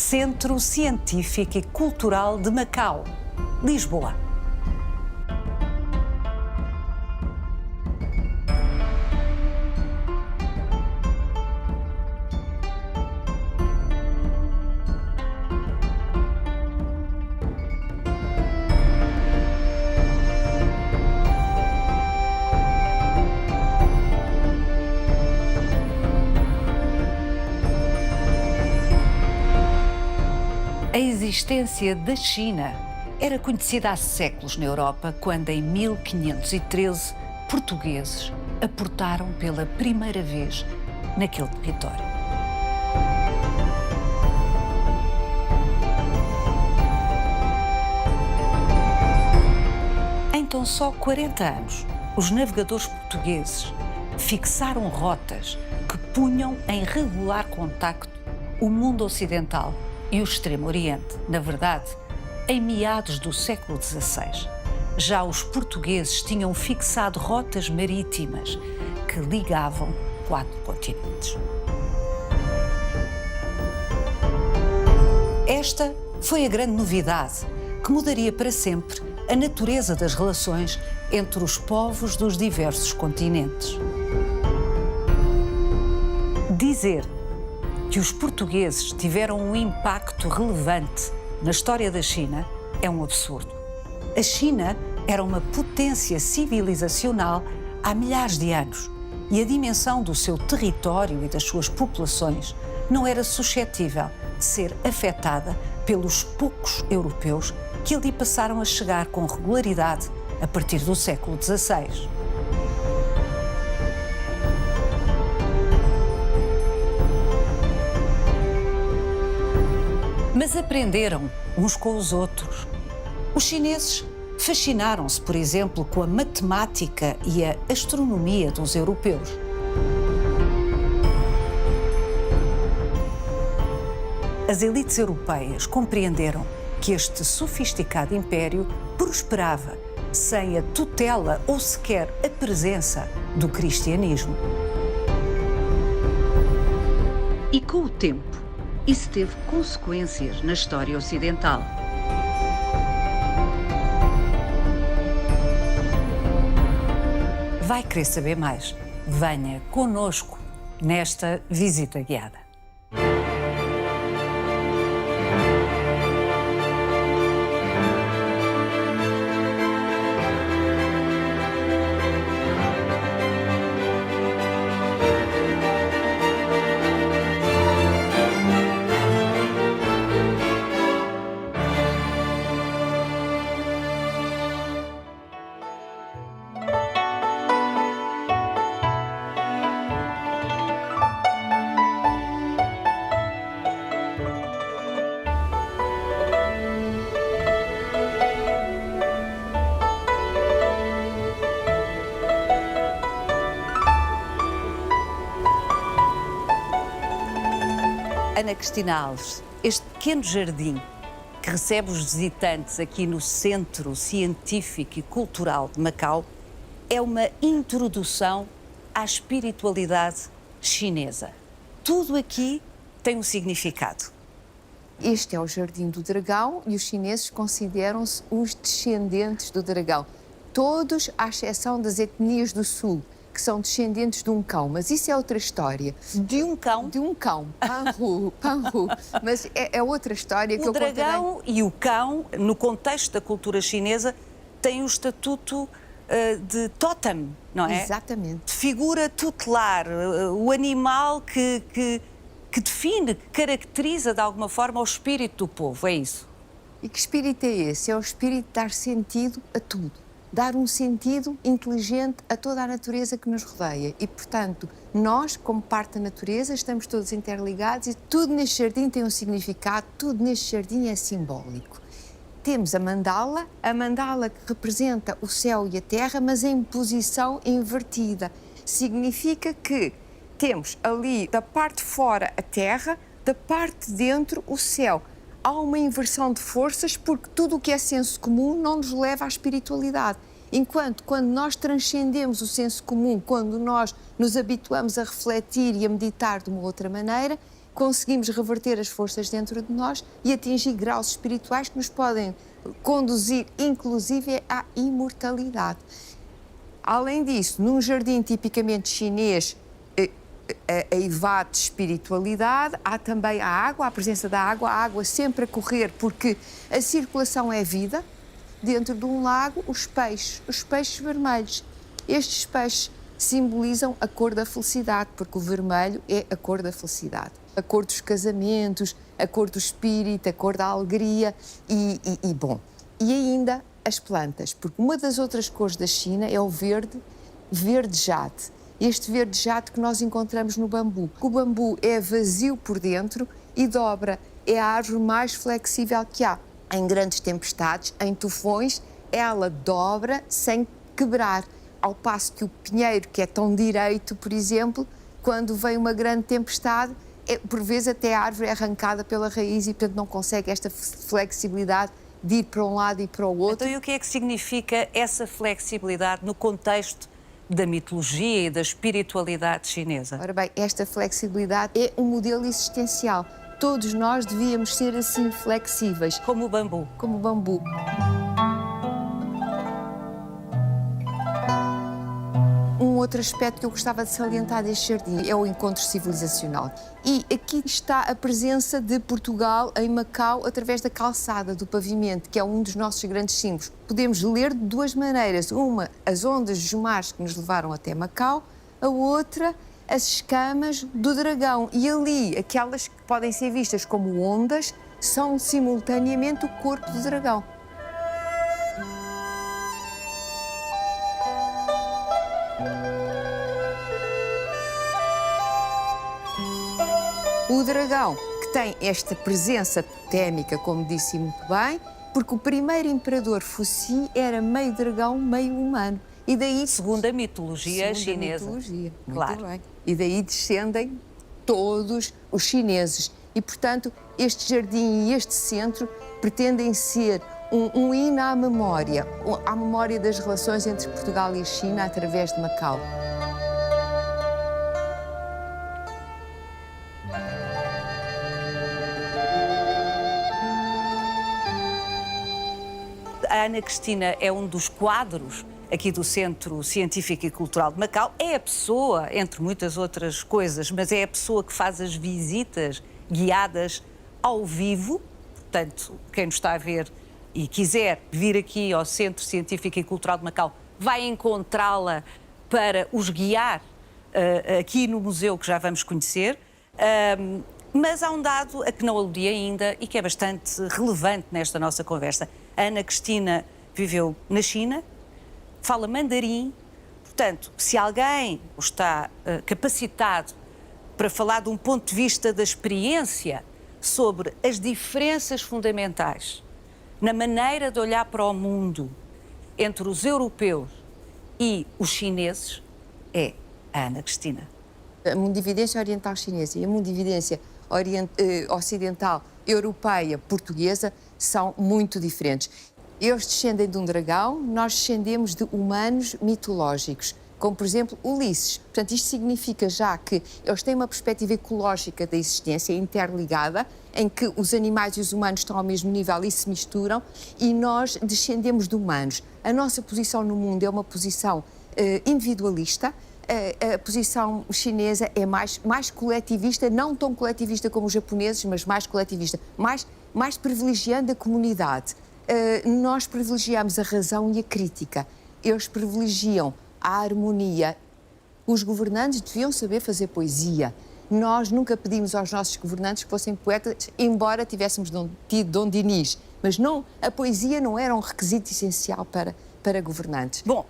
Centro Científico e Cultural de Macau, Lisboa. A existência da China era conhecida há séculos na Europa, quando em 1513 portugueses aportaram pela primeira vez naquele território. Em tão só 40 anos, os navegadores portugueses fixaram rotas que punham em regular contacto o mundo ocidental e o Extremo Oriente. Na verdade, em meados do século XVI, já os portugueses tinham fixado rotas marítimas que ligavam 4 continentes. Esta foi a grande novidade que mudaria para sempre a natureza das relações entre os povos dos diversos continentes. Dizer que os portugueses tiveram um impacto relevante na história da China é um absurdo. A China era uma potência civilizacional há milhares de anos e a dimensão do seu território e das suas populações não era suscetível de ser afetada pelos poucos europeus que ali passaram a chegar com regularidade a partir do século XVI. Mas aprenderam uns com os outros. Os chineses fascinaram-se, por exemplo, com a matemática e a astronomia dos europeus. As elites europeias compreenderam que este sofisticado império prosperava sem a tutela ou sequer a presença do cristianismo. E com o tempo, isso teve consequências na história ocidental. Vai querer saber mais? Venha conosco nesta visita guiada. Ana Cristina Alves, este pequeno jardim que recebe os visitantes aqui no Centro Científico e Cultural de Macau é uma introdução à espiritualidade chinesa. Tudo aqui tem um significado. Este é o Jardim do Dragão e os chineses consideram-se os descendentes do dragão. Todos, à exceção das etnias do sul, que são descendentes de um cão, mas isso é outra história. De um cão? De um cão, Panhu, Panhu. Mas é outra história que eu contarei. O dragão e o cão, no contexto da cultura chinesa, têm o estatuto de tótem, não é? Exatamente. De figura tutelar, o animal que define, que caracteriza de alguma forma o espírito do povo, é isso? E que espírito é esse? É o espírito de dar sentido a tudo. Dar um sentido inteligente a toda a natureza que nos rodeia. E, portanto, nós, como parte da natureza, estamos todos interligados e tudo neste jardim tem um significado, tudo neste jardim é simbólico. Temos a mandala que representa o céu e a terra, mas em posição invertida. Significa que temos ali, da parte de fora, a terra, da parte de dentro, o céu. Há uma inversão de forças porque tudo o que é senso comum não nos leva à espiritualidade. Enquanto, quando nós transcendemos o senso comum, quando nós nos habituamos a refletir e a meditar de uma outra maneira, conseguimos reverter as forças dentro de nós e atingir graus espirituais que nos podem conduzir, inclusive, à imortalidade. Além disso, num jardim tipicamente chinês, a evade espiritualidade, há também a água, a presença da água, a água sempre a correr, porque a circulação é vida. Dentro de um lago, os peixes vermelhos. Estes peixes simbolizam a cor da felicidade, porque o vermelho é a cor da felicidade. A cor dos casamentos, a cor do espírito, a cor da alegria bom. E ainda as plantas, porque uma das outras cores da China é o verde jade. Este verde jade que nós encontramos no bambu. O bambu é vazio por dentro e dobra. É a árvore mais flexível que há. Em grandes tempestades, em tufões, ela dobra sem quebrar. Ao passo que o pinheiro, que é tão direito, por exemplo, quando vem uma grande tempestade, por vezes até a árvore é arrancada pela raiz e, portanto, não consegue esta flexibilidade de ir para um lado e para o outro. Então, e o que é que significa essa flexibilidade no contexto da mitologia e da espiritualidade chinesa? Ora bem, esta flexibilidade é um modelo existencial. Todos nós devíamos ser assim flexíveis. Como o bambu. Como o bambu. Um outro aspecto que eu gostava de salientar deste jardim é o encontro civilizacional. E aqui está a presença de Portugal em Macau através da calçada, do pavimento, que é um dos nossos grandes símbolos. Podemos ler de duas maneiras. Uma, as ondas dos mares que nos levaram até Macau. A outra, as escamas do dragão. E ali, aquelas que podem ser vistas como ondas, são simultaneamente o corpo do dragão. O dragão, que tem esta presença totémica, como disse muito bem, porque o primeiro imperador Fuxi era meio dragão, meio humano. E daí, segundo a mitologia chinesa. Mitologia, claro. Muito bem. E daí descendem todos os chineses. E, portanto, este jardim e este centro pretendem ser um hino à memória das relações entre Portugal e a China através de Macau. A Ana Cristina é um dos quadros aqui do Centro Científico e Cultural de Macau. É a pessoa, entre muitas outras coisas, mas é a pessoa que faz as visitas guiadas ao vivo. Portanto, quem nos está a ver e quiser vir aqui ao Centro Científico e Cultural de Macau vai encontrá-la para os guiar aqui no museu que já vamos conhecer. Mas há um dado a que não aludi ainda e que é bastante relevante nesta nossa conversa. A Ana Cristina viveu na China, fala mandarim, portanto, se alguém está capacitado para falar de um ponto de vista da experiência sobre as diferenças fundamentais na maneira de olhar para o mundo entre os europeus e os chineses, é a Ana Cristina. A mundividência oriental chinesa e a mundividência ocidental europeia portuguesa são muito diferentes. Eles descendem de um dragão, nós descendemos de humanos mitológicos, como, por exemplo, Ulisses. Portanto, isto significa já que eles têm uma perspectiva ecológica da existência interligada, em que os animais e os humanos estão ao mesmo nível e se misturam, e nós descendemos de humanos. A nossa posição no mundo é uma posição individualista. A posição chinesa é mais coletivista, não tão coletivista como os japoneses, mas mais coletivista, mais privilegiando a comunidade. Nós privilegiamos a razão e a crítica. Eles privilegiam a harmonia. Os governantes deviam saber fazer poesia. Nós nunca pedimos aos nossos governantes que fossem poetas, embora tivéssemos tido Dom Dinis. Mas não, a poesia não era um requisito essencial para governantes. Bom,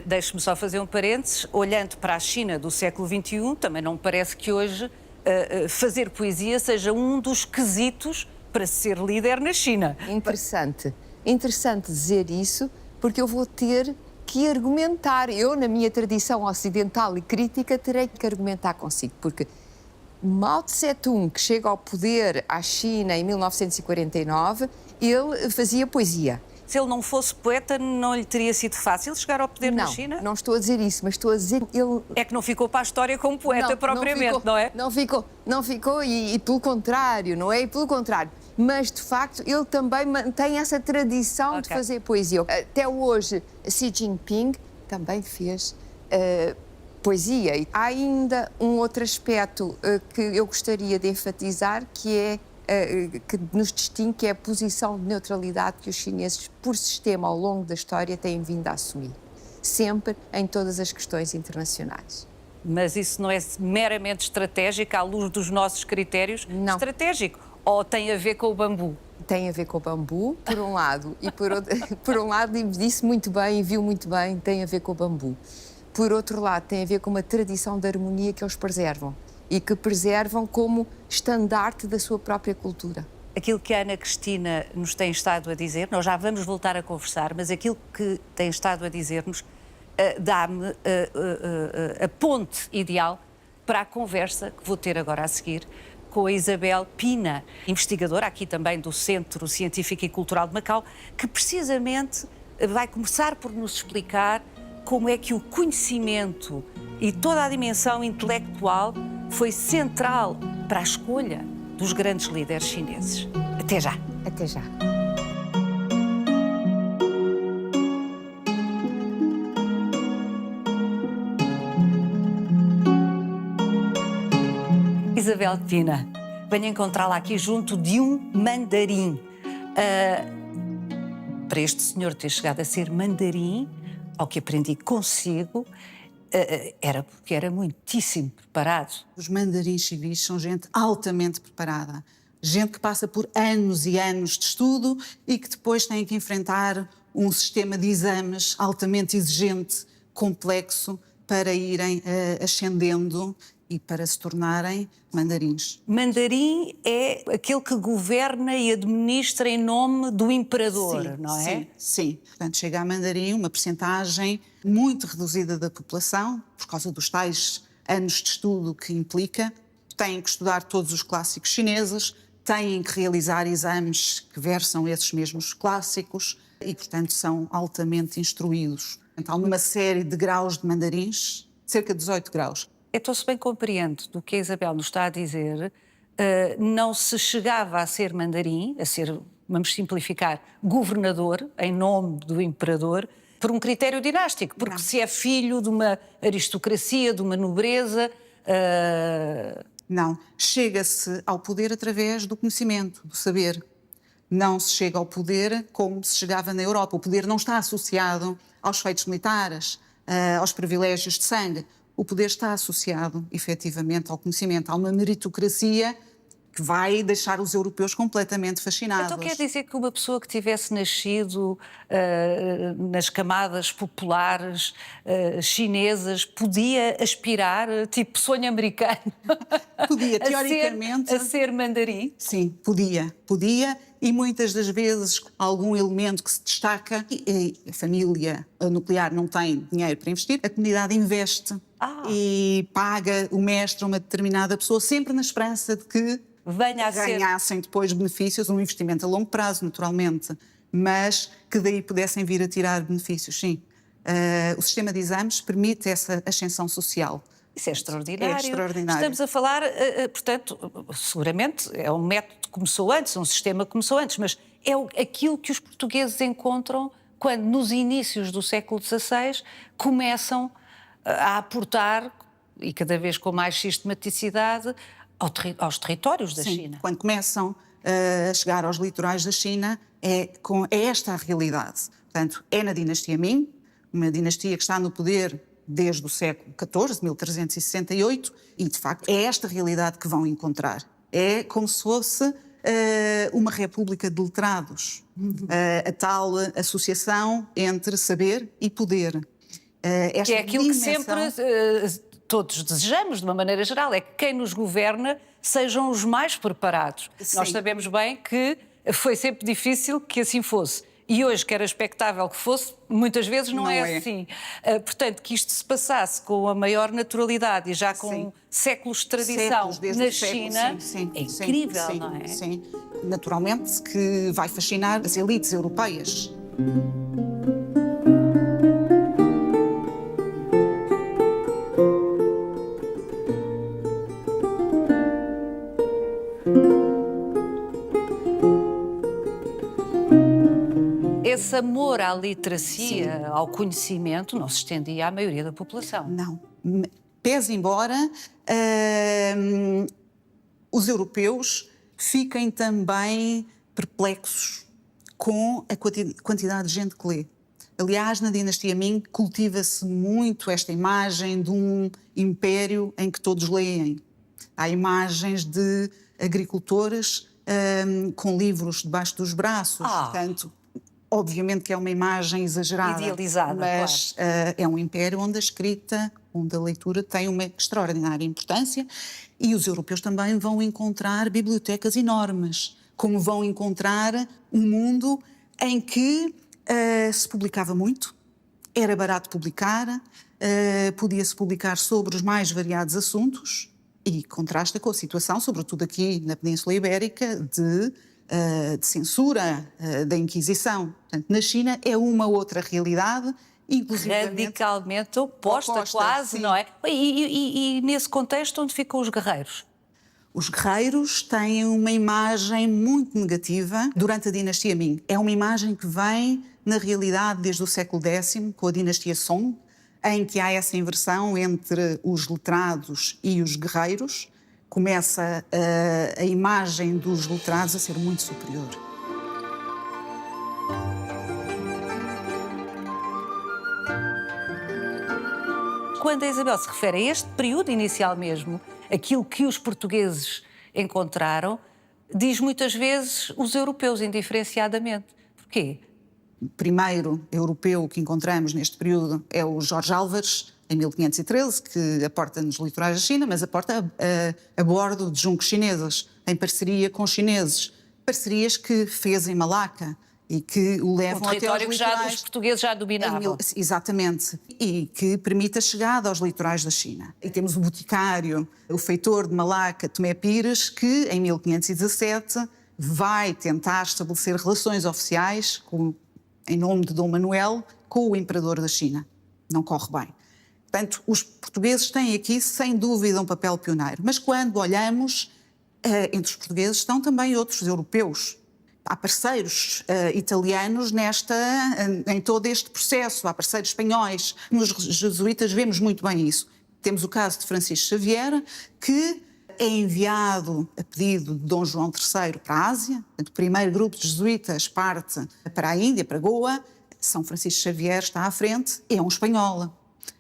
deixe-me só fazer um parênteses. Olhando para a China do século XXI, também não me parece que hoje fazer poesia seja um dos quesitos para ser líder na China. Interessante dizer isso, porque eu vou ter que argumentar. Eu, na minha tradição ocidental e crítica, terei que argumentar consigo, porque Mao Tse-tung, que chega ao poder à China em 1949, ele fazia poesia. se ele não fosse poeta, não lhe teria sido fácil chegar ao poder na China? Não estou a dizer isso, mas estou a dizer que ele... É que não ficou para a história como poeta propriamente, não é? Não ficou e pelo contrário, não é? E pelo contrário. Mas, de facto, ele também mantém essa tradição de fazer poesia. Até hoje, Xi Jinping também fez poesia. E há ainda um outro aspecto que eu gostaria de enfatizar, que é que nos distingue, que é a posição de neutralidade que os chineses, por sistema, ao longo da história, têm vindo a assumir. Sempre em todas as questões internacionais. Mas isso não é meramente estratégico, à luz dos nossos critérios? Não. Estratégico? Ou tem a ver com o bambu? Tem a ver com o bambu, por um lado, e por um lado, e disse muito bem e viu muito bem, tem a ver com o bambu. Por outro lado, tem a ver com uma tradição de harmonia que eles preservam e que preservam como estandarte da sua própria cultura. Aquilo que a Ana Cristina nos tem estado a dizer, nós já vamos voltar a conversar, mas aquilo que tem estado a dizer-nos dá-me a ponte ideal para a conversa que vou ter agora a seguir com a Isabel Pina, investigadora aqui também do Centro Científico e Cultural de Macau, que precisamente vai começar por nos explicar como é que o conhecimento e toda a dimensão intelectual foi central para a escolha dos grandes líderes chineses. Até já. Até já. Isabel Pina, venho encontrá-la aqui junto de um mandarim. Para este senhor ter chegado a ser mandarim, ao que aprendi consigo, era porque era muitíssimo preparado. Os mandarins civis são gente altamente preparada. Gente que passa por anos e anos de estudo e que depois tem que enfrentar um sistema de exames altamente exigente, complexo, para irem ascendendo e para se tornarem mandarins. Mandarim é aquele que governa e administra em nome do imperador, Sim, não é? Sim, sim. Portanto, chega a mandarim uma percentagem muito reduzida da população, por causa dos tais anos de estudo que implica. Têm que estudar todos os clássicos chineses, têm que realizar exames que versam esses mesmos clássicos e, portanto, são altamente instruídos. Então, há uma série de graus de mandarins, cerca de 18 graus. Então, se bem compreendo do que a Isabel nos está a dizer, não se chegava a ser mandarim, a ser, vamos simplificar, governador, em nome do imperador, por um critério dinástico, porque se é filho de uma aristocracia, de uma nobreza... Não, chega-se ao poder através do conhecimento, do saber. Não se chega ao poder como se chegava na Europa. O poder não está associado aos feitos militares, aos privilégios de sangue. O poder está associado, efetivamente, ao conhecimento. Há uma meritocracia que vai deixar os europeus completamente fascinados. Então quer dizer que uma pessoa que tivesse nascido nas camadas populares chinesas podia aspirar, tipo sonho americano, Podia, teoricamente... a ser mandarim? Sim, podia, e muitas das vezes algum elemento que se destaca, e a família nuclear não tem dinheiro para investir, a comunidade investe e paga o mestre a uma determinada pessoa, sempre na esperança de que venha a ganhassem depois benefícios, um investimento a longo prazo, naturalmente, mas que daí pudessem vir a tirar benefícios, sim. O sistema de exames permite essa ascensão social. Isso é extraordinário. É extraordinário. Estamos a falar, portanto, seguramente é um método que começou antes, um sistema que começou antes, mas é aquilo que os portugueses encontram quando, nos inícios do século XVI, começam a aportar, e cada vez com mais sistematicidade, aos territórios da China. Quando começam a chegar aos litorais da China, é esta a realidade. Portanto, é na dinastia Ming, uma dinastia que está no poder desde o século XIV, 1368, e, de facto, é esta realidade que vão encontrar. É como se fosse uma república de letrados, a tal associação entre saber e poder. Que é aquilo que sempre todos desejamos, de uma maneira geral, é que quem nos governa sejam os mais preparados. Sim. Nós sabemos bem que foi sempre difícil que assim fosse. E hoje, que era expectável que fosse, muitas vezes não é assim. Portanto, que isto se passasse com a maior naturalidade e já com séculos de tradição na China, é incrível, não é? Sim, naturalmente que vai fascinar as elites europeias. Esse amor à literacia, ao conhecimento, não se estendia à maioria da população. Não. Pese embora os europeus fiquem também perplexos com a quantidade de gente que lê. Aliás, na dinastia Ming cultiva-se muito esta imagem de um império em que todos leem. Há imagens de agricultores com livros debaixo dos braços, portanto, obviamente que é uma imagem exagerada, idealizada, mas claro. É um império onde a escrita, onde a leitura tem uma extraordinária importância, e os europeus também vão encontrar bibliotecas enormes, como vão encontrar um mundo em que se publicava muito, era barato publicar, podia-se publicar sobre os mais variados assuntos, e contrasta com a situação, sobretudo aqui na Península Ibérica, de censura, da Inquisição. Portanto, na China é uma outra realidade, inclusive radicalmente oposta quase, sim. Não é? E nesse contexto, onde ficam os guerreiros? Os guerreiros têm uma imagem muito negativa durante a dinastia Ming. É uma imagem que vem, na realidade, desde o século X, com a dinastia Song, em que há essa inversão entre os letrados e os guerreiros. Começa a imagem dos letrados a ser muito superior. Quando a Isabel se refere a este período inicial mesmo, aquilo que os portugueses encontraram, diz muitas vezes os europeus, indiferenciadamente. Porquê? O primeiro europeu que encontramos neste período é o Jorge Álvares, em 1513, que aporta nos litorais da China, mas aporta a bordo de juncos chineses, em parceria com chineses. Parcerias que fez em Malaca e que o levam até aos litorais... que os portugueses já dominavam. Exatamente. E que permite a chegada aos litorais da China. E temos o boticário, o feitor de Malaca, Tomé Pires, que em 1517 vai tentar estabelecer relações oficiais em nome de Dom Manuel com o imperador da China. Não corre bem. Portanto, os portugueses têm aqui, sem dúvida, um papel pioneiro. Mas quando olhamos, entre os portugueses estão também outros europeus. Há parceiros italianos em todo este processo, há parceiros espanhóis. Nos jesuítas vemos muito bem isso. Temos o caso de Francisco Xavier, que é enviado a pedido de Dom João III para a Ásia. Portanto, o primeiro grupo de jesuítas parte para a Índia, para Goa. São Francisco Xavier está à frente, é um espanhol.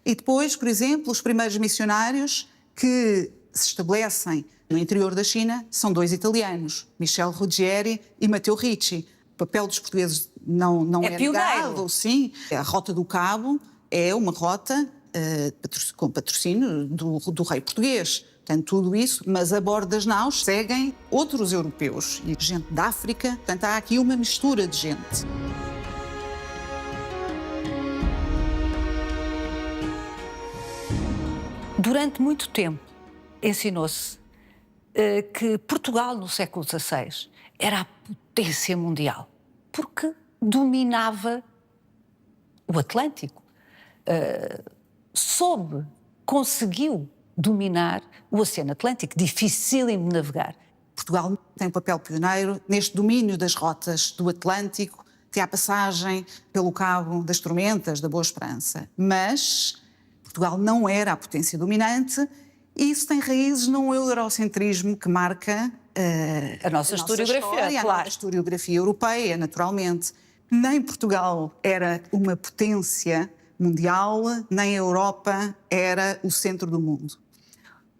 E depois, por exemplo, os primeiros missionários que se estabelecem no interior da China são dois italianos, Michel Ruggieri e Matteo Ricci. O papel dos portugueses não é negado, sim. A Rota do Cabo é uma rota com patrocínio do rei português. Portanto, tudo isso, mas a bordo das naus seguem outros europeus e gente da África. Portanto, há aqui uma mistura de gente. Durante muito tempo ensinou-se que Portugal, no século XVI, era a potência mundial, porque dominava o Atlântico. Conseguiu dominar o Oceano Atlântico, dificílimo de navegar. Portugal tem um papel pioneiro neste domínio das rotas do Atlântico, até à passagem pelo Cabo das Tormentas, da Boa Esperança. Mas Portugal não era a potência dominante e isso tem raízes num eurocentrismo que marca a nossa historiografia, claro. A nossa historiografia europeia, naturalmente. Nem Portugal era uma potência mundial, nem a Europa era o centro do mundo.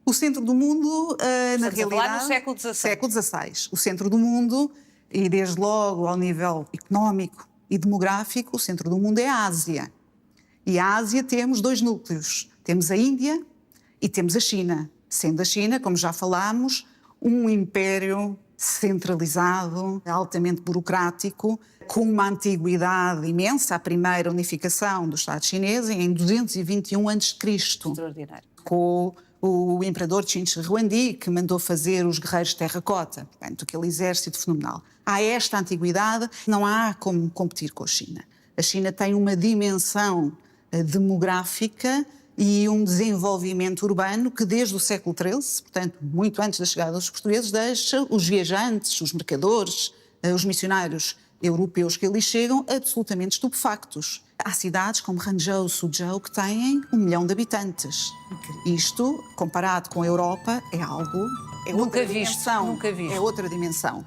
O centro do mundo, na realidade... no século XVI. Século XVI. O centro do mundo, e desde logo ao nível económico e demográfico, o centro do mundo é a Ásia. E a Ásia temos dois núcleos. Temos a Índia e temos a China. Sendo a China, como já falámos, um império centralizado, altamente burocrático, com uma antiguidade imensa, a primeira unificação do Estado chinês em 221 a.C. Extraordinário. Com o imperador Qin Shi Huangdi, que mandou fazer os guerreiros de terracota. Portanto, aquele exército fenomenal. Há esta antiguidade, não há como competir com a China. A China tem uma dimensão demográfica e um desenvolvimento urbano que desde o século XIII, portanto, muito antes da chegada dos portugueses, deixa os viajantes, os mercadores, os missionários europeus que ali chegam absolutamente estupefactos. Há cidades como Hangzhou, Suzhou, que têm 1 milhão de habitantes. Isto, comparado com a Europa, é algo... É Nunca outra visto, dimensão. nunca visto. É outra dimensão.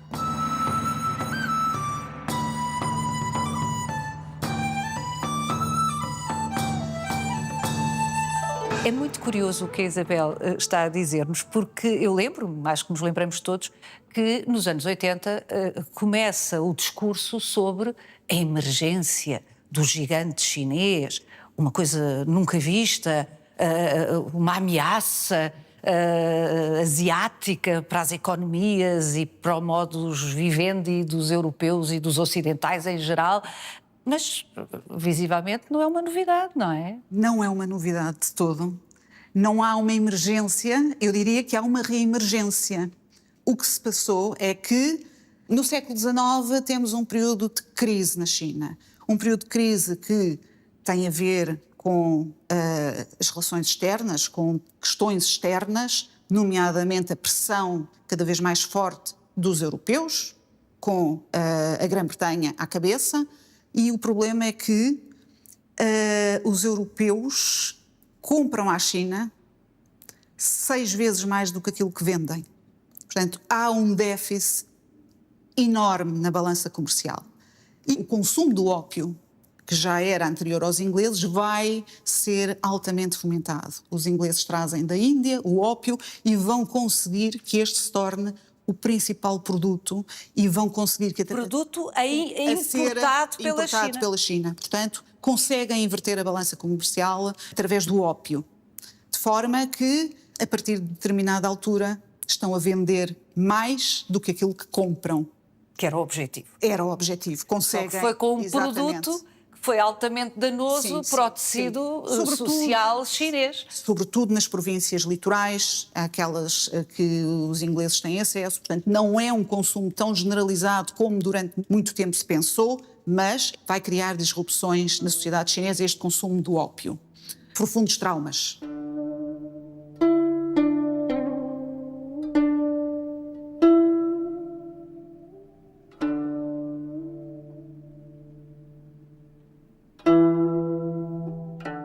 É muito curioso o que a Isabel está a dizer-nos, porque eu lembro-me, acho que nos lembramos todos, que nos anos 80 começa o discurso sobre a emergência do gigante chinês, uma coisa nunca vista, uma ameaça asiática para as economias e para o modus vivendi dos europeus e dos ocidentais em geral. Mas, visivelmente, não é uma novidade, não é? Não é uma novidade de todo. Não há uma emergência, eu diria que há uma reemergência. O que se passou é que, no século XIX, temos um período de crise na China. Um período de crise que tem a ver com as relações externas, com questões externas, nomeadamente a pressão cada vez mais forte dos europeus, com a Grã-Bretanha à cabeça. E o problema é que os europeus compram à China 6 vezes mais do que aquilo que vendem. Portanto, há um déficit enorme na balança comercial. E o consumo do ópio, que já era anterior aos ingleses, vai ser altamente fomentado. Os ingleses trazem da Índia o ópio e vão conseguir que este se torne o principal produto e vão conseguir que... Produto importado pela China. Portanto, conseguem inverter a balança comercial através do ópio. De forma que, a partir de determinada altura, estão a vender mais do que aquilo que compram. Que era o objetivo. Era o objetivo. Conseguem... Só que foi com um exatamente. produto que foi altamente danoso para o tecido social chinês. Sobretudo nas províncias litorais, aquelas que os ingleses têm acesso. Portanto, não é um consumo tão generalizado como durante muito tempo se pensou, mas vai criar disrupções na sociedade chinesa este consumo do ópio. Profundos traumas.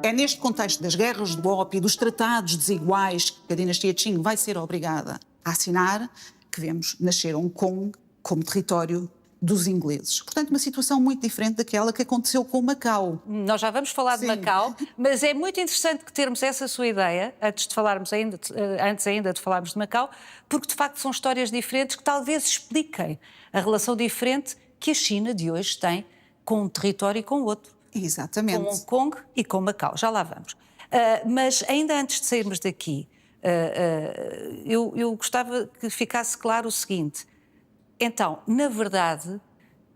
É neste contexto das guerras do ópio e dos tratados desiguais que a dinastia Qing vai ser obrigada a assinar que vemos nascer Hong Kong como território dos ingleses. Portanto, uma situação muito diferente daquela que aconteceu com Macau. Nós já vamos falar de Macau, mas é muito interessante que termos essa sua ideia, antes ainda de falarmos de Macau, porque de facto são histórias diferentes que talvez expliquem a relação diferente que a China de hoje tem com um território e com o outro. Exatamente. Com Hong Kong e com Macau, já lá vamos. Mas ainda antes de sairmos daqui, eu gostava que ficasse claro o seguinte. Então, na verdade,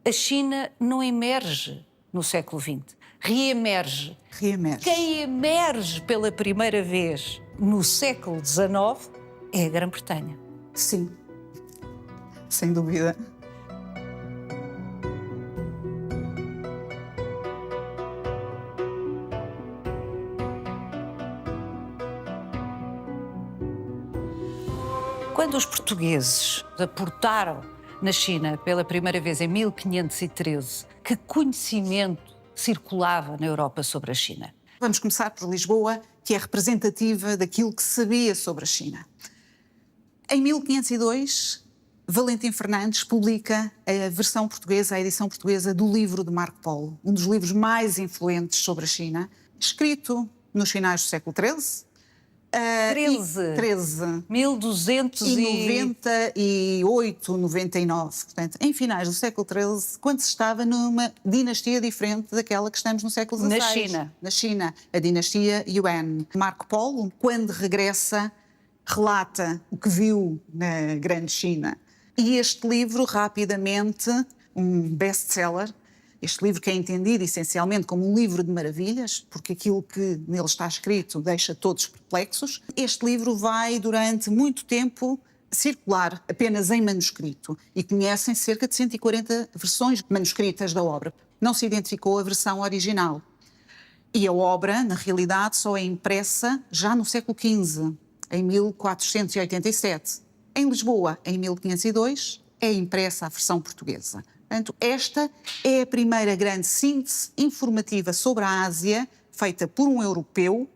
a China não emerge no século XX, reemerge. Reemerge. Quem emerge pela primeira vez no século XIX é a Grã-Bretanha. Sim, sem dúvida. Quando os portugueses aportaram na China pela primeira vez em 1513, que conhecimento circulava na Europa sobre a China? Vamos começar por Lisboa, que é representativa daquilo que se sabia sobre a China. Em 1502, Valentim Fernandes publica a versão portuguesa, a edição portuguesa do livro de Marco Polo, um dos livros mais influentes sobre a China, escrito nos finais do século XIII. 1298, 99, portanto, em finais do século XIII, quando se estava numa dinastia diferente daquela que estamos no século XVI. Na China. Na China, a dinastia Yuan. Marco Polo, quando regressa, relata o que viu na Grande China. E este livro, rapidamente, um best-seller. Este livro que é entendido essencialmente como um livro de maravilhas, porque aquilo que nele está escrito deixa todos perplexos. Este livro vai, durante muito tempo, circular apenas em manuscrito e conhecem cerca de 140 versões manuscritas da obra. Não se identificou a versão original. E a obra, na realidade, só é impressa já no século XV, em 1487. Em Lisboa, em 1502, é impressa a versão portuguesa. Portanto, esta é a primeira grande síntese informativa sobre a Ásia feita por um europeu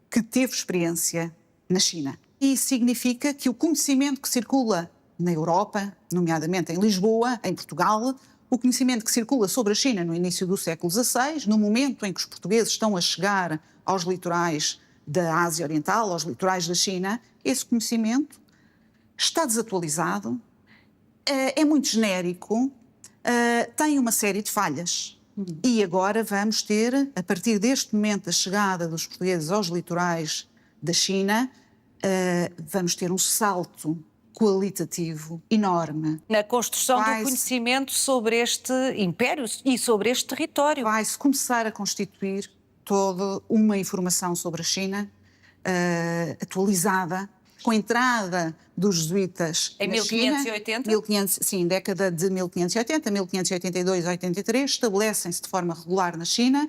que teve experiência na China. E isso significa que o conhecimento que circula na Europa, nomeadamente em Lisboa, em Portugal, o conhecimento que circula sobre a China no início do século XVI, no momento em que os portugueses estão a chegar aos litorais da Ásia Oriental, aos litorais da China, esse conhecimento está desatualizado, é muito genérico, tem uma série de falhas. E agora vamos ter, a partir deste momento da chegada dos portugueses aos litorais da China, vamos ter um salto qualitativo enorme. Na construção do conhecimento sobre este império e sobre este território. Vai-se começar a constituir toda uma informação sobre a China atualizada, com a entrada dos jesuítas em na 1580? China, sim, década de 1580, 1582 a 83, estabelecem-se de forma regular na China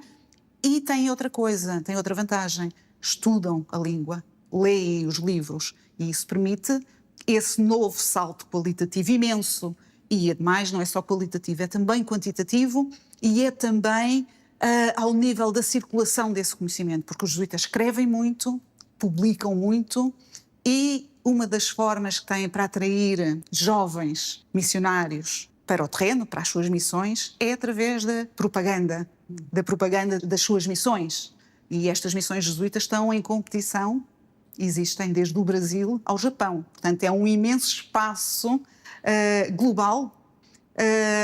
e têm outra coisa, têm outra vantagem. Estudam a língua, leem os livros e isso permite esse novo salto qualitativo imenso. E, ademais, não é só qualitativo, é também quantitativo e é também ao nível da circulação desse conhecimento, porque os jesuítas escrevem muito, publicam muito e uma das formas que têm para atrair jovens missionários para o terreno, para as suas missões, é através da propaganda das suas missões. E estas missões jesuítas estão em competição, existem desde o Brasil ao Japão. Portanto, é um imenso espaço global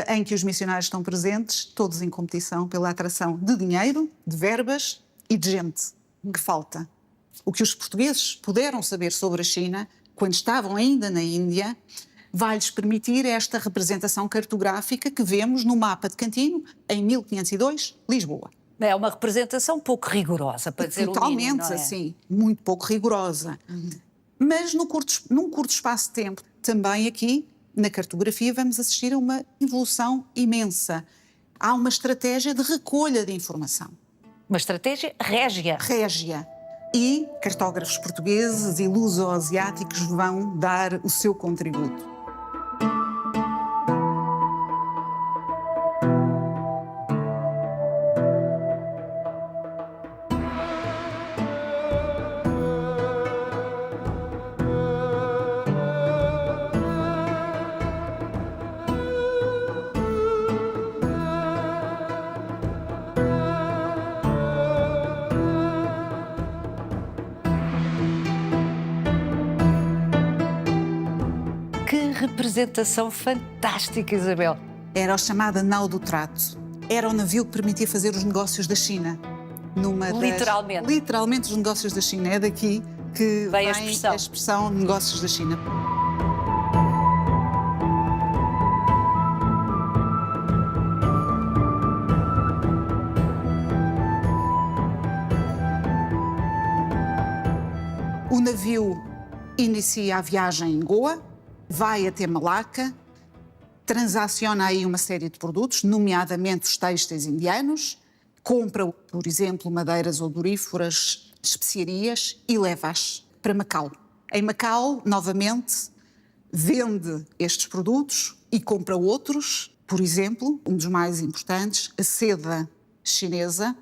em que os missionários estão presentes, todos em competição pela atração de dinheiro, de verbas e de gente que falta. O que os portugueses puderam saber sobre a China, quando estavam ainda na Índia, vai-lhes permitir esta representação cartográfica que vemos no mapa de Cantino, em 1502, Lisboa. É uma representação pouco rigorosa, para dizer o mínimo, não é? Totalmente, assim, muito pouco rigorosa. Mas num curto espaço de tempo, também aqui, na cartografia, vamos assistir a uma evolução imensa. Há uma estratégia de recolha de informação. Uma estratégia régia. Régia. E cartógrafos portugueses e luso-asiáticos vão dar o seu contributo. Representação fantástica, Isabel. Era a chamada nau do trato. Era o navio que permitia fazer os negócios da China. Literalmente. Literalmente os negócios da China. É daqui que vem a expressão negócios da China. O navio inicia a viagem em Goa, vai até Malaca, transaciona aí uma série de produtos, nomeadamente os têxteis indianos, compra, por exemplo, madeiras odoríferas, especiarias e leva-as para Macau. Em Macau, novamente, vende estes produtos e compra outros, por exemplo, um dos mais importantes, a seda chinesa,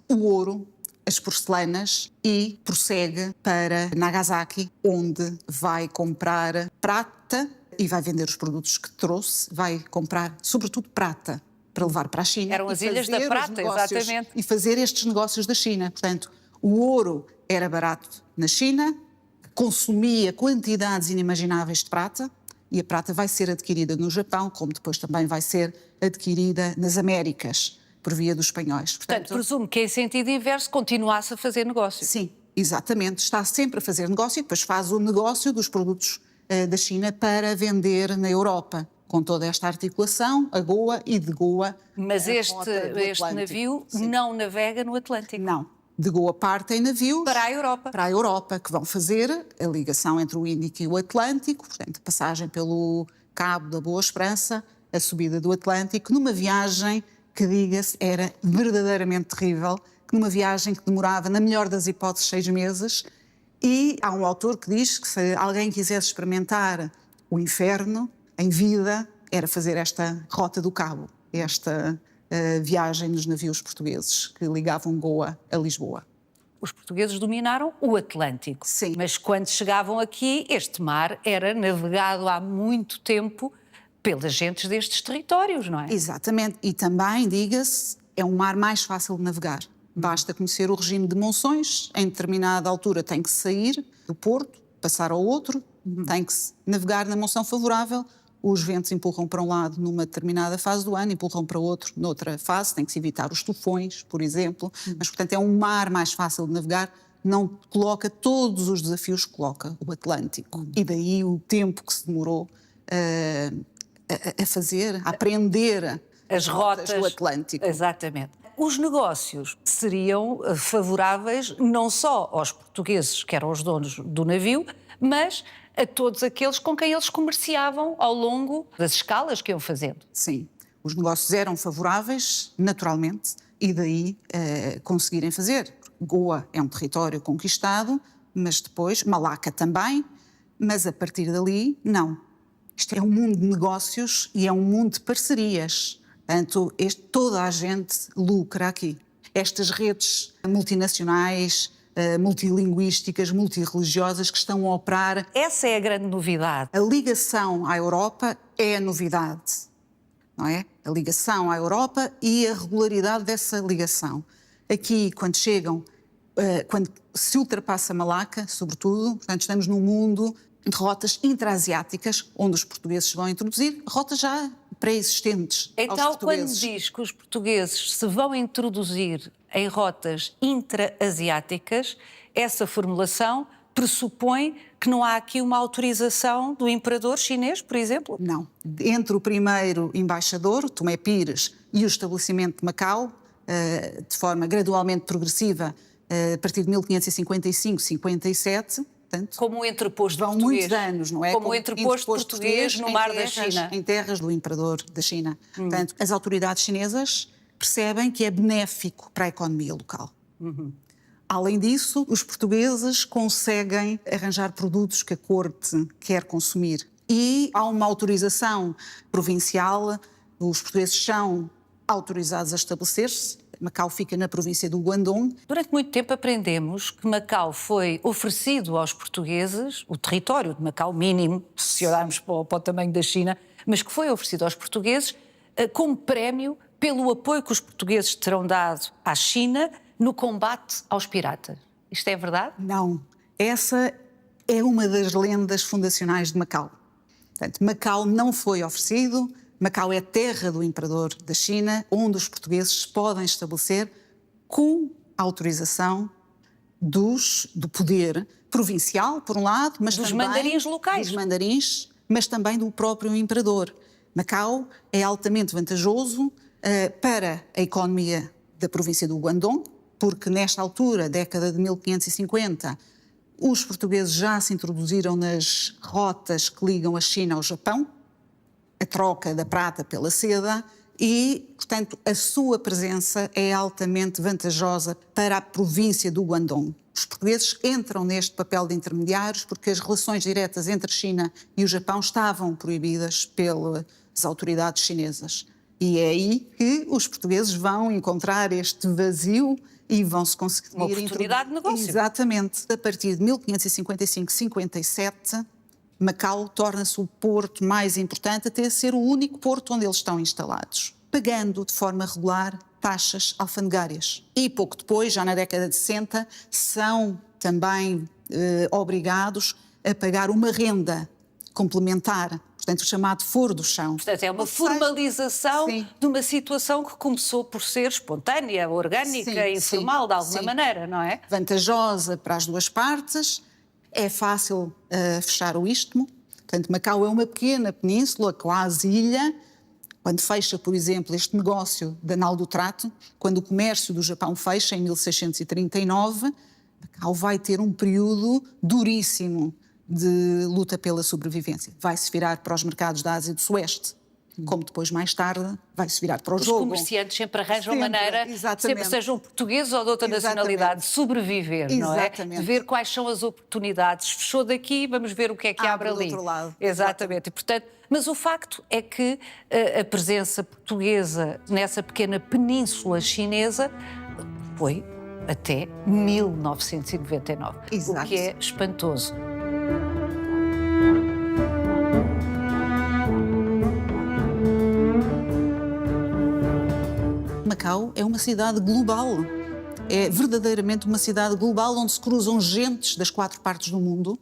o ouro, as porcelanas e prossegue para Nagasaki, onde vai comprar prata e vai vender os produtos que trouxe, vai comprar sobretudo prata para levar para a China. Eram as Ilhas da Prata, exatamente. E fazer estes negócios da China. Portanto, o ouro era barato na China, consumia quantidades inimagináveis de prata e a prata vai ser adquirida no Japão, como depois também vai ser adquirida nas Américas, por via dos espanhóis. Portanto, presumo que em sentido inverso continuasse a fazer negócio. Sim, exatamente. Está sempre a fazer negócio e depois faz o negócio dos produtos da China para vender na Europa, com toda esta articulação, a Goa e de Goa. Mas este navio não navega no Atlântico. Não. De Goa partem navios para a Europa. Para a Europa, que vão fazer a ligação entre o Índico e o Atlântico, portanto, a passagem pelo Cabo da Boa Esperança, a subida do Atlântico, numa viagem que, diga-se, era verdadeiramente terrível, que numa viagem que demorava, na melhor das hipóteses, 6 meses, e há um autor que diz que se alguém quisesse experimentar o inferno em vida, era fazer esta Rota do Cabo, esta viagem nos navios portugueses que ligavam Goa a Lisboa. Os portugueses dominaram o Atlântico. Sim. Mas quando chegavam aqui, este mar era navegado há muito tempo pelas gentes destes territórios, não é? Exatamente. E também, diga-se, é um mar mais fácil de navegar. Basta conhecer o regime de monções, em determinada altura tem que sair do porto, passar ao outro, tem que navegar na monção favorável, os ventos empurram para um lado numa determinada fase do ano, empurram para outro noutra fase, tem que se evitar os tufões, por exemplo, mas, portanto, é um mar mais fácil de navegar, não coloca todos os desafios que coloca o Atlântico. E daí o tempo que se demorou a fazer, a aprender as rotas do Atlântico. Exatamente. Os negócios seriam favoráveis não só aos portugueses, que eram os donos do navio, mas a todos aqueles com quem eles comerciavam ao longo das escalas que iam fazendo. Sim, os negócios eram favoráveis, naturalmente, e daí conseguirem fazer. Goa é um território conquistado, mas depois, Malaca também, mas a partir dali, não. Isto é um mundo de negócios e é um mundo de parcerias. Portanto, toda a gente lucra aqui. Estas redes multinacionais, multilinguísticas, multirreligiosas que estão a operar. Essa é a grande novidade. A ligação à Europa é a novidade, não é? A ligação à Europa e a regularidade dessa ligação. Aqui, quando chegam, quando se ultrapassa Malaca, sobretudo, portanto, estamos num mundo de rotas intra-asiáticas, onde os portugueses vão introduzir rotas já pré-existentes então, aos portugueses. Quando diz que os portugueses se vão introduzir em rotas intra-asiáticas, essa formulação pressupõe que não há aqui uma autorização do imperador chinês, por exemplo? Não. Entre o primeiro embaixador, Tomé Pires, e o estabelecimento de Macau, de forma gradualmente progressiva, a partir de 1555, 57... Portanto, como um entreposto vão português. Muitos anos, não é? Como um entreposto português no mar da China. Em terras do imperador da China. Portanto, as autoridades chinesas percebem que é benéfico para a economia local. Além disso, os portugueses conseguem arranjar produtos que a corte quer consumir. E há uma autorização provincial, os portugueses são autorizados a estabelecer-se. Macau fica na província do Guandong. Durante muito tempo aprendemos que Macau foi oferecido aos portugueses, o território de Macau mínimo, se olharmos para o tamanho da China, mas que foi oferecido aos portugueses como prémio pelo apoio que os portugueses terão dado à China no combate aos piratas. Isto é verdade? Não. Essa é uma das lendas fundacionais de Macau. Portanto, Macau não foi oferecido. Macau é terra do imperador da China, onde os portugueses podem estabelecer com a autorização do poder provincial, por um lado, mas dos também mandarins locais. Dos mandarins, mas também do próprio imperador. Macau é altamente vantajoso para a economia da província do Guandong, porque nesta altura, década de 1550, os portugueses já se introduziram nas rotas que ligam a China ao Japão, a troca da prata pela seda e, portanto, a sua presença é altamente vantajosa para a província do Guandong. Os portugueses entram neste papel de intermediários porque as relações diretas entre a China e o Japão estavam proibidas pelas autoridades chinesas. E é aí que os portugueses vão encontrar este vazio e vão se conseguir... Uma oportunidade de negócio. Exatamente. A partir de 1555-57... Macau torna-se o porto mais importante, até ser o único porto onde eles estão instalados, pagando de forma regular taxas alfandegárias. E pouco depois, já na década de 60, são também obrigados a pagar uma renda complementar, portanto, o chamado foro do chão. Portanto, é uma formalização de uma situação que começou por ser espontânea, orgânica, informal, de alguma maneira, não é? Vantajosa para as duas partes. É fácil fechar o istmo. Portanto, Macau é uma pequena península, quase ilha. Quando fecha, por exemplo, este negócio da Nau do Trato, quando o comércio do Japão fecha em 1639, Macau vai ter um período duríssimo de luta pela sobrevivência. Vai-se virar para os mercados da Ásia do Sueste. como depois, mais tarde, vai-se virar para o Os jogo. comerciantes sempre arranjam Sempre, maneira, exatamente. sempre sejam portugueses ou de outra nacionalidade, de sobreviver, não é? Exatamente. De ver quais são as oportunidades. Fechou daqui, vamos ver o que é que abre do ali. outro lado. Exatamente. E, portanto, mas o facto é que a presença portuguesa nessa pequena península chinesa foi até 1999, Exato. o que é espantoso. Macau é uma cidade global. É verdadeiramente uma cidade global onde se cruzam gentes das 4 partes do mundo.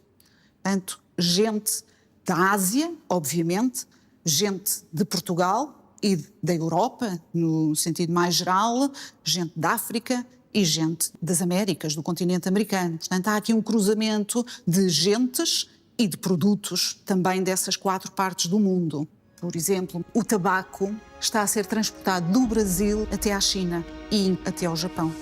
Portanto, gente da Ásia, obviamente, gente de Portugal e da Europa, no sentido mais geral, gente da África e gente das Américas, do continente americano. Portanto, há aqui um cruzamento de gentes e de produtos também dessas 4 partes do mundo. Por exemplo, o tabaco está a ser transportado do Brasil até à China e até ao Japão.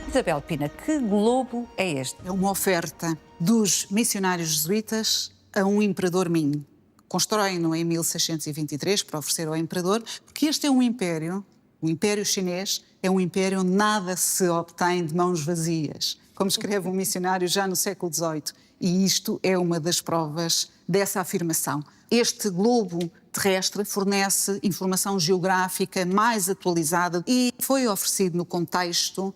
Isabel Pina, que globo é este? É uma oferta dos missionários jesuítas a um imperador Ming. Constroem-no em 1623 para oferecer ao imperador, porque este é um império, o Império Chinês é um império onde nada se obtém de mãos vazias, como escreve um missionário já no século XVIII. E isto é uma das provas dessa afirmação. Este globo terrestre fornece informação geográfica mais atualizada e foi oferecido no contexto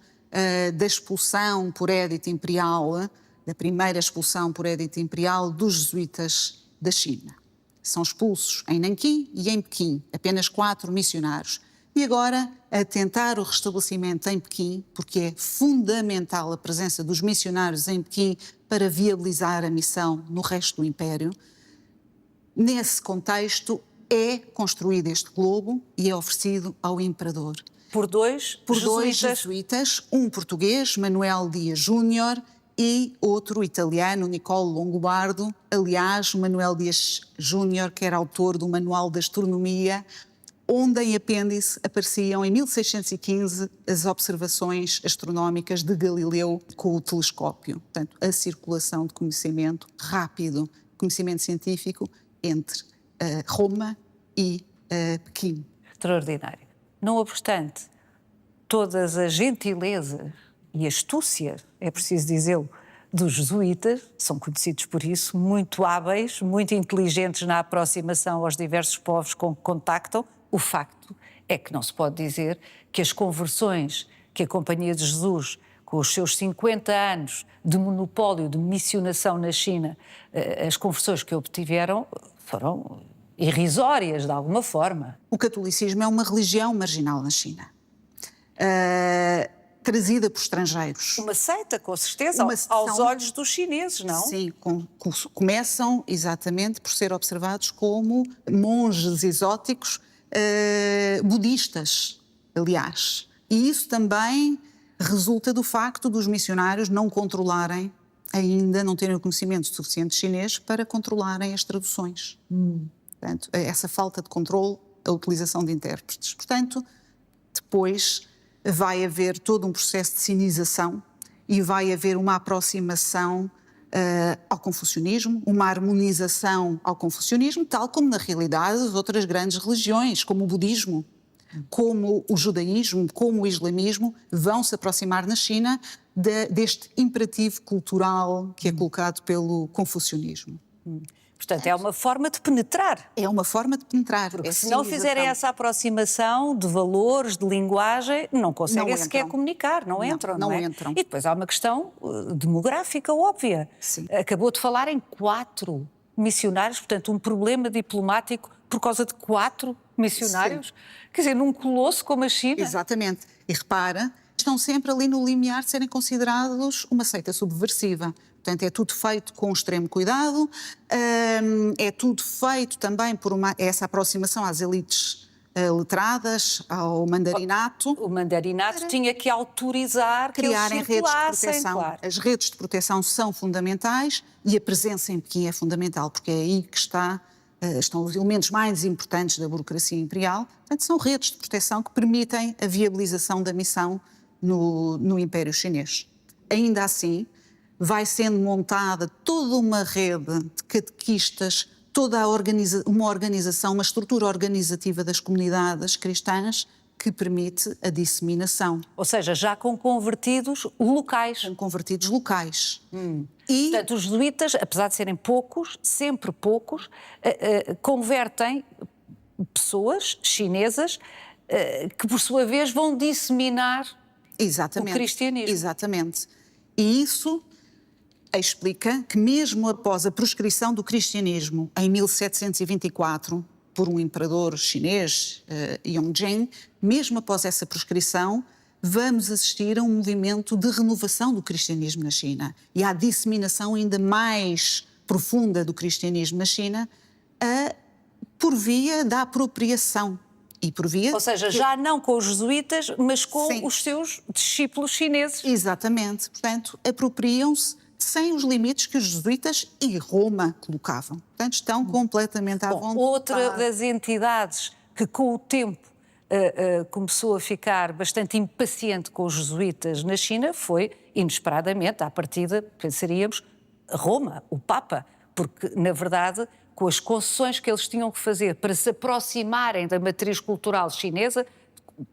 da expulsão por édito imperial, da primeira expulsão por édito imperial dos jesuítas da China. São expulsos em Nanquim e em Pequim, apenas 4 missionários. E agora, a tentar o restabelecimento em Pequim, porque é fundamental a presença dos missionários em Pequim para viabilizar a missão no resto do Império, nesse contexto é construído este globo e é oferecido ao imperador. Por dois jesuítas, um português, Manuel Dias Júnior, e outro italiano, Niccolo Longobardo. Aliás, o Manuel Dias Júnior, que era autor do Manual de Astronomia, onde em apêndice apareciam em 1615 as observações astronómicas de Galileu com o telescópio. Portanto, a circulação de conhecimento rápido, conhecimento científico entre Roma e Pequim. Extraordinário. Não obstante, todas as gentilezas e astúcia, é preciso dizê-lo, dos jesuítas, são conhecidos por isso, muito hábeis, muito inteligentes na aproximação aos diversos povos com que contactam. O facto é que não se pode dizer que as conversões que a Companhia de Jesus, com os seus 50 anos de monopólio de missionação na China, as conversões que obtiveram foram irrisórias, de alguma forma. O catolicismo é uma religião marginal na China, trazida por estrangeiros. Uma seita, com certeza, aos olhos dos chineses, não? Sim, começam exatamente por ser observados como monges exóticos, budistas, aliás. E isso também resulta do facto dos missionários não controlarem, ainda não terem o conhecimento suficiente chinês para controlarem as traduções. Portanto, essa falta de controle, a utilização de intérpretes. Portanto, depois vai haver todo um processo de sinização e vai haver uma aproximação ao confucionismo, uma harmonização ao confucionismo, tal como na realidade as outras grandes religiões, como o budismo, como o judaísmo, como o islamismo, vão se aproximar na China deste imperativo cultural que é colocado pelo confucionismo. Portanto, é uma forma de penetrar. É uma forma de penetrar. Porque se não fizerem essa aproximação de valores, de linguagem, não conseguem sequer comunicar, não entram. Não entram. E depois há uma questão demográfica óbvia. Sim. Acabou de falar em 4 missionários, portanto, um problema diplomático por causa de 4 missionários. Sim. Quer dizer, num colosso como a China. Exatamente. E repara, estão sempre ali no limiar de serem considerados uma seita subversiva. Portanto, é tudo feito com extremo cuidado, é tudo feito também por essa aproximação às elites letradas, ao mandarinato. O mandarinato tinha que autorizar que criarem eles redes de circulassem, proteção. claro. As redes de proteção são fundamentais e a presença em Pequim é fundamental, porque é aí que estão os elementos mais importantes da burocracia imperial. Portanto, são redes de proteção que permitem a viabilização da missão no Império Chinês. Ainda assim, vai sendo montada toda uma rede de catequistas, toda uma organização, uma estrutura organizativa das comunidades cristãs que permite a disseminação. Ou seja, já com convertidos locais. Com convertidos locais. E, portanto, os jesuítas, apesar de serem poucos, sempre poucos, convertem pessoas chinesas que, por sua vez, vão disseminar exatamente, o cristianismo. Exatamente. E isso explica que mesmo após a proscrição do cristianismo em 1724 por um imperador chinês, Yongzheng, mesmo após essa proscrição, vamos assistir a um movimento de renovação do cristianismo na China e à disseminação ainda mais profunda do cristianismo na China por via da apropriação. E por via Ou seja, já não com os jesuítas, mas com Sim. os seus discípulos chineses. Exatamente. Portanto, apropriam-se sem os limites que os jesuítas e Roma colocavam. Portanto, estão completamente à vontade. Outra das entidades que, com o tempo, começou a ficar bastante impaciente com os jesuítas na China foi, inesperadamente, à partida, pensaríamos, Roma, o Papa, porque, na verdade, com as concessões que eles tinham que fazer para se aproximarem da matriz cultural chinesa,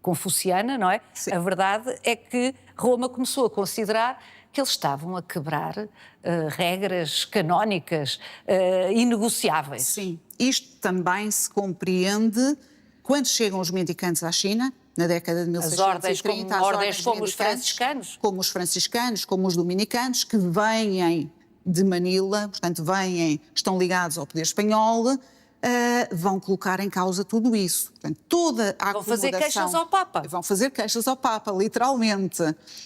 confuciana, não é? Sim. A verdade é que Roma começou a considerar que eles estavam a quebrar regras canónicas inegociáveis. Sim, isto também se compreende quando chegam os mendicantes à China, na década de 1630. As ordens como os franciscanos. Como os franciscanos, como os dominicanos, que vêm de Manila, portanto, estão ligados ao poder espanhol, vão colocar em causa tudo isso. Portanto, toda a Vão fazer acomodação... queixas ao Papa. Vão fazer queixas ao Papa, literalmente.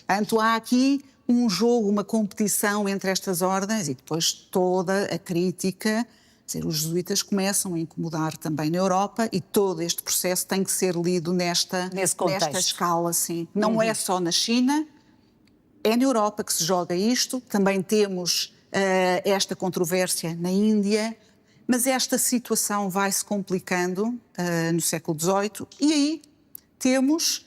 Portanto, há aqui um jogo, uma competição entre estas ordens e depois toda a crítica. Quer dizer, os jesuítas começam a incomodar também na Europa e todo este processo tem que ser lido nesta escala, sim. Não é só na China, é na Europa que se joga isto. Também temos esta controvérsia na Índia, mas esta situação vai se complicando no século XVIII e aí temos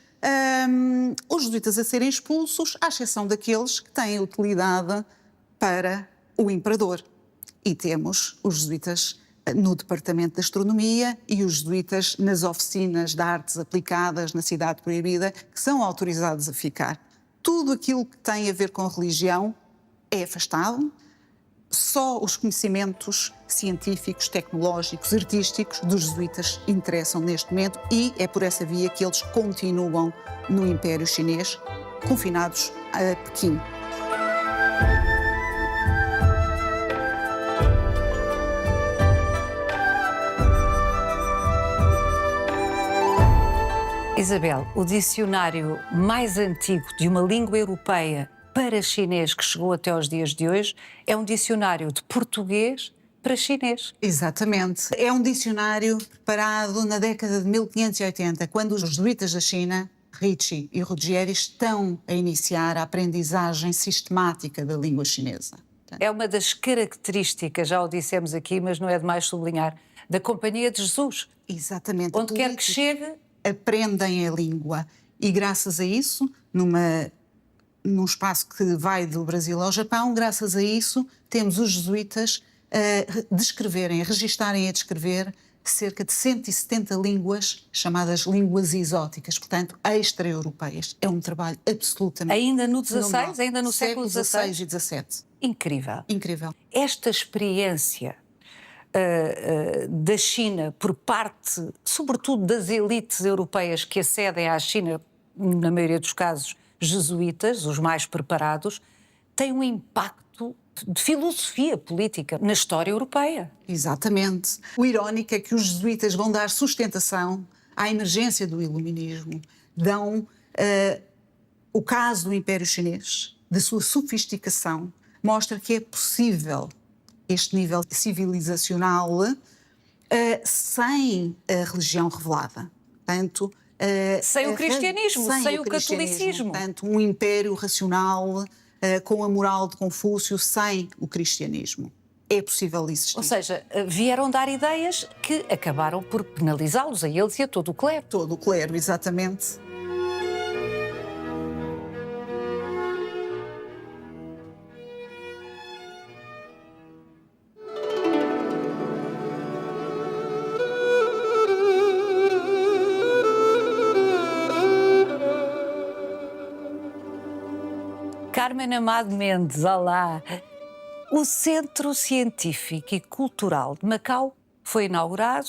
os jesuítas a serem expulsos, à exceção daqueles que têm utilidade para o imperador. E temos os jesuítas no Departamento de Astronomia e os jesuítas nas oficinas de artes aplicadas na Cidade Proibida, que são autorizados a ficar. Tudo aquilo que tem a ver com religião é afastado. Só os conhecimentos científicos, tecnológicos, artísticos dos jesuítas interessam neste momento e é por essa via que eles continuam no Império Chinês, confinados a Pequim. Isabel, o dicionário mais antigo de uma língua europeia para chinês que chegou até aos dias de hoje é um dicionário de português para chinês. Exatamente. É um dicionário preparado na década de 1580, quando os jesuítas da China, Ricci e Ruggieri, estão a iniciar a aprendizagem sistemática da língua chinesa. É uma das características, já o dissemos aqui, mas não é demais sublinhar, da Companhia de Jesus. Exatamente. Onde quer que chegue, aprendem a língua. E graças a isso, num espaço que vai do Brasil ao Japão, graças a isso, temos os jesuítas a descreverem, a registarem e a descrever cerca de 170 línguas, chamadas línguas exóticas, portanto, extra-europeias. É um trabalho absolutamente... Ainda no XVI? fenomenal. Ainda no século XVI e XVII. Incrível. Incrível. Esta experiência da China por parte, sobretudo das elites europeias que acedem à China, na maioria dos casos jesuítas, os mais preparados, tem um impacto de filosofia política na história europeia. Exatamente. O irónico é que os jesuítas vão dar sustentação à emergência do iluminismo, dão o caso do Império Chinês, da sua sofisticação, mostra que é possível este nível civilizacional sem a religião revelada. Portanto, sem o cristianismo, sem o catolicismo. Portanto, um império racional com a moral de Confúcio, sem o cristianismo. É possível existir. Ou seja, vieram dar ideias que acabaram por penalizá-los, a eles e a todo o clero. Todo o clero, exatamente. Carmen Amado Mendes, olá. O Centro Científico e Cultural de Macau foi inaugurado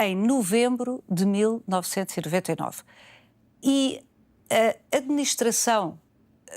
em novembro de 1999 e a administração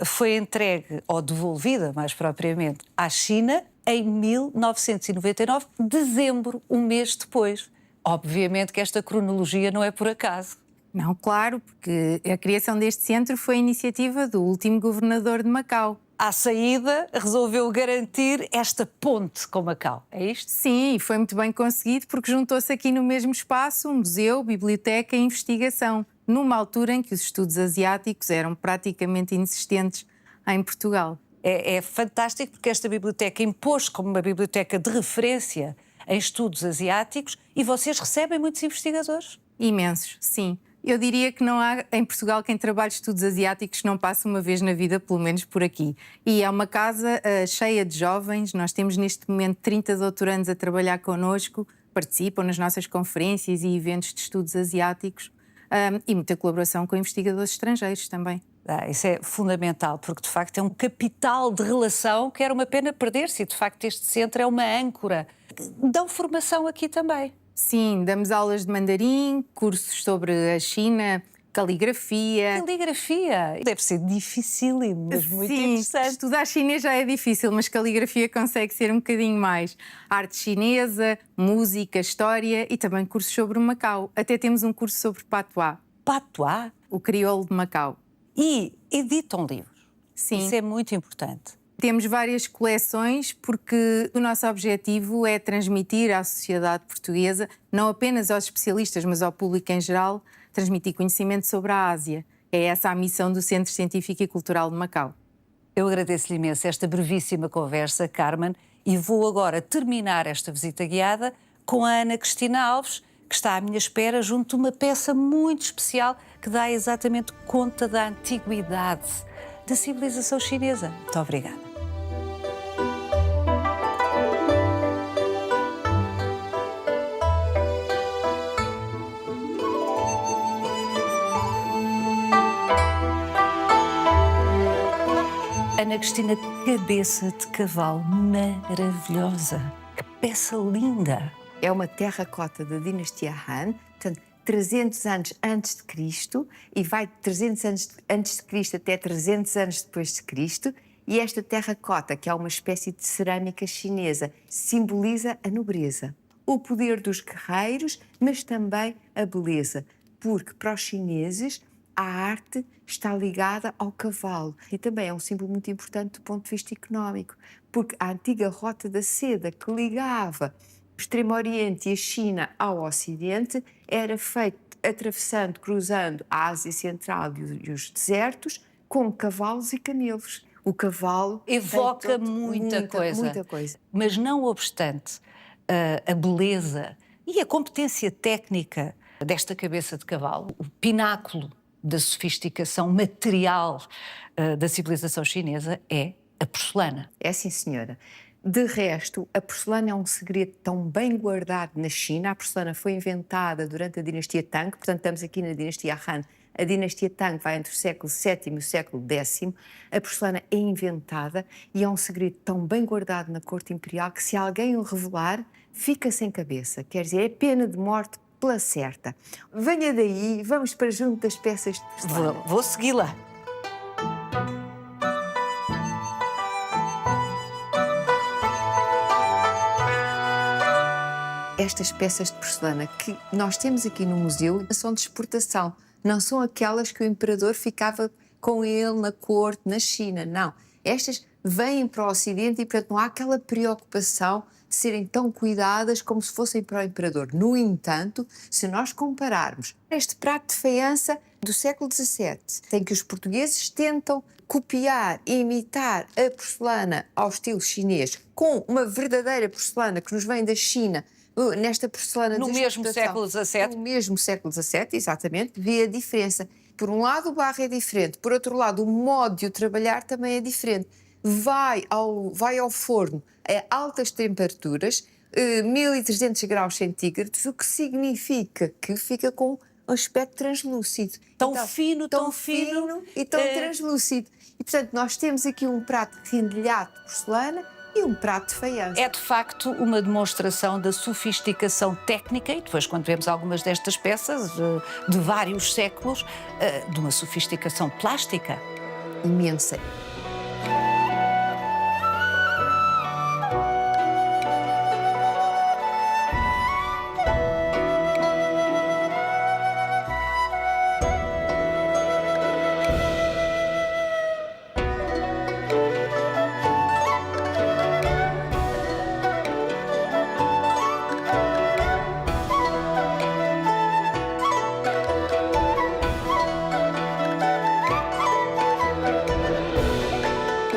foi entregue, ou devolvida mais propriamente, à China em 1999, dezembro, um mês depois. Obviamente que esta cronologia não é por acaso. Não, claro, porque a criação deste centro foi iniciativa do último governador de Macau. À saída, resolveu garantir esta ponte com Macau, é isto? Sim, e foi muito bem conseguido porque juntou-se aqui no mesmo espaço um museu, biblioteca e investigação, numa altura em que os estudos asiáticos eram praticamente inexistentes em Portugal. É fantástico porque esta biblioteca impôs como uma biblioteca de referência em estudos asiáticos e vocês recebem muitos investigadores? Imensos, sim. Eu diria que não há em Portugal quem trabalhe estudos asiáticos que não passe uma vez na vida, pelo menos por aqui. E é uma casa cheia de jovens, nós temos neste momento 30 doutorandos a trabalhar connosco, participam nas nossas conferências e eventos de estudos asiáticos e muita colaboração com investigadores estrangeiros também. Isso é fundamental, porque de facto é um capital de relação que era uma pena perder-se e de facto este centro é uma âncora. Dão formação aqui também. Sim, damos aulas de mandarim, cursos sobre a China, caligrafia. Caligrafia? Deve ser dificílimo, mas muito interessante. Estudar chinês já é difícil, mas caligrafia consegue ser um bocadinho mais. Arte chinesa, música, história e também cursos sobre o Macau. Até temos um curso sobre patuá. Patuá? O crioulo de Macau. E editam livros. Sim. Isso é muito importante. Temos várias coleções porque o nosso objetivo é transmitir à sociedade portuguesa, não apenas aos especialistas, mas ao público em geral, transmitir conhecimento sobre a Ásia. É essa a missão do Centro Científico e Cultural de Macau. Eu agradeço-lhe imenso esta brevíssima conversa, Carmen, e vou agora terminar esta visita guiada com a Ana Cristina Alves, que está à minha espera junto de uma peça muito especial que dá exatamente conta da antiguidade da civilização chinesa. Muito obrigada. Ana Cristina, cabeça de cavalo maravilhosa. Que peça linda! É uma terracota da dinastia Han, portanto, 300 anos antes de Cristo, e vai de 300 anos antes de Cristo até 300 anos depois de Cristo. E esta terracota, que é uma espécie de cerâmica chinesa, simboliza a nobreza, o poder dos guerreiros, mas também a beleza, porque para os chineses a arte está ligada ao cavalo e também é um símbolo muito importante do ponto de vista económico, porque a antiga rota da seda que ligava o Extremo Oriente e a China ao Ocidente era feita atravessando, cruzando a Ásia Central e os desertos com cavalos e camelos. O cavalo evoca muita coisa. Mas não obstante a beleza e a competência técnica desta cabeça de cavalo, o pináculo da sofisticação material da civilização chinesa é a porcelana. É sim, senhora. De resto, a porcelana é um segredo tão bem guardado na China. A porcelana foi inventada durante a dinastia Tang, portanto estamos aqui na dinastia Han. A dinastia Tang vai entre o século VII e o século X. A porcelana é inventada e é um segredo tão bem guardado na corte imperial que se alguém o revelar, fica sem cabeça. Quer dizer, é pena de morte pela certa. Venha daí, vamos para junto das peças de porcelana. Vou segui-la. Estas peças de porcelana que nós temos aqui no museu são de exportação, não são aquelas que o imperador ficava com ele na corte, na China, não. Estas vêm para o Ocidente e, portanto, não há aquela preocupação de serem tão cuidadas como se fossem para o imperador. No entanto, se nós compararmos este prato de faiança do século XVII, em que os portugueses tentam copiar e imitar a porcelana ao estilo chinês com uma verdadeira porcelana que nos vem da China, nesta porcelana no mesmo século XVII. No mesmo século XVII, exatamente, vê a diferença. Por um lado o barro é diferente, por outro lado o modo de o trabalhar também é diferente. Vai ao forno a altas temperaturas, 1300 graus centígrados, o que significa que fica com um aspecto translúcido. Tão fino e tão translúcido. E, portanto, nós temos aqui um prato rendilhado de porcelana e um prato de faiança. É de facto uma demonstração da sofisticação técnica e depois quando vemos algumas destas peças de vários séculos, de uma sofisticação plástica. Imensa.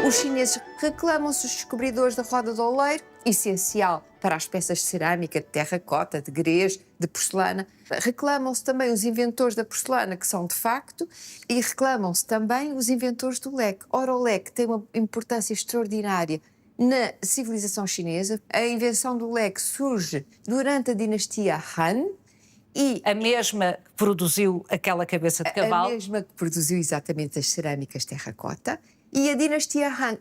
Os chineses reclamam-se os descobridores da roda do oleiro, essencial para as peças de cerâmica, de terracota, de grés, de porcelana. Reclamam-se também os inventores da porcelana, que são de facto, e reclamam-se também os inventores do leque. Ora, o leque tem uma importância extraordinária na civilização chinesa. A invenção do leque surge durante a dinastia Han, e a mesma que produziu aquela cabeça de cavalo. A mesma que produziu exatamente as cerâmicas terracota. E a dinastia Han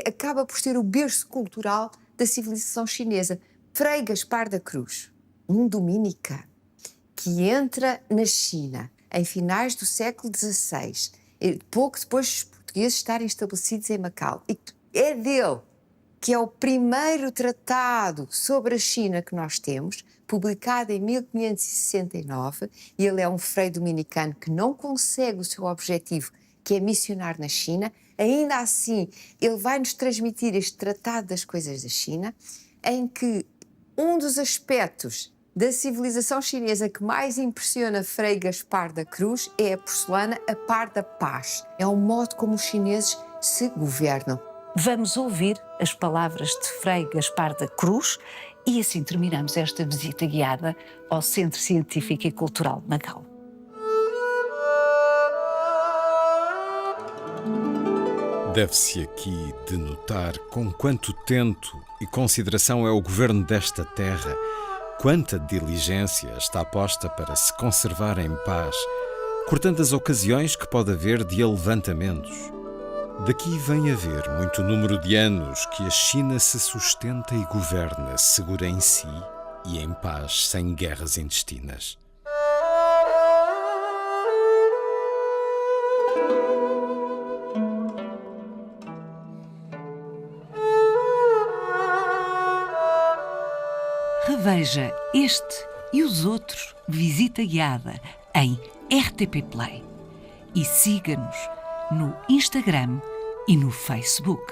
acaba por ser o berço cultural da civilização chinesa. Frei Gaspar da Cruz, um dominicano, que entra na China em finais do século XVI, pouco depois dos portugueses estarem estabelecidos em Macau. E é dele que é o primeiro tratado sobre a China que nós temos, publicado em 1569, e ele é um frei dominicano que não consegue o seu objetivo, que é missionar na China. Ainda assim, ele vai-nos transmitir este Tratado das Coisas da China, em que um dos aspectos da civilização chinesa que mais impressiona Frei Gaspar da Cruz é a porcelana, a par da paz. É o modo como os chineses se governam. Vamos ouvir as palavras de Frei Gaspar da Cruz e assim terminamos esta visita guiada ao Centro Científico e Cultural de Macau. Deve-se aqui denotar com quanto tento e consideração é o governo desta terra, quanta diligência está posta para se conservar em paz, cortando as ocasiões que pode haver de alevantamentos. Daqui vem haver muito número de anos que a China se sustenta e governa segura em si e em paz, sem guerras intestinas. Reveja este e os outros visita guiada em RTP Play e siga-nos no Instagram e no Facebook.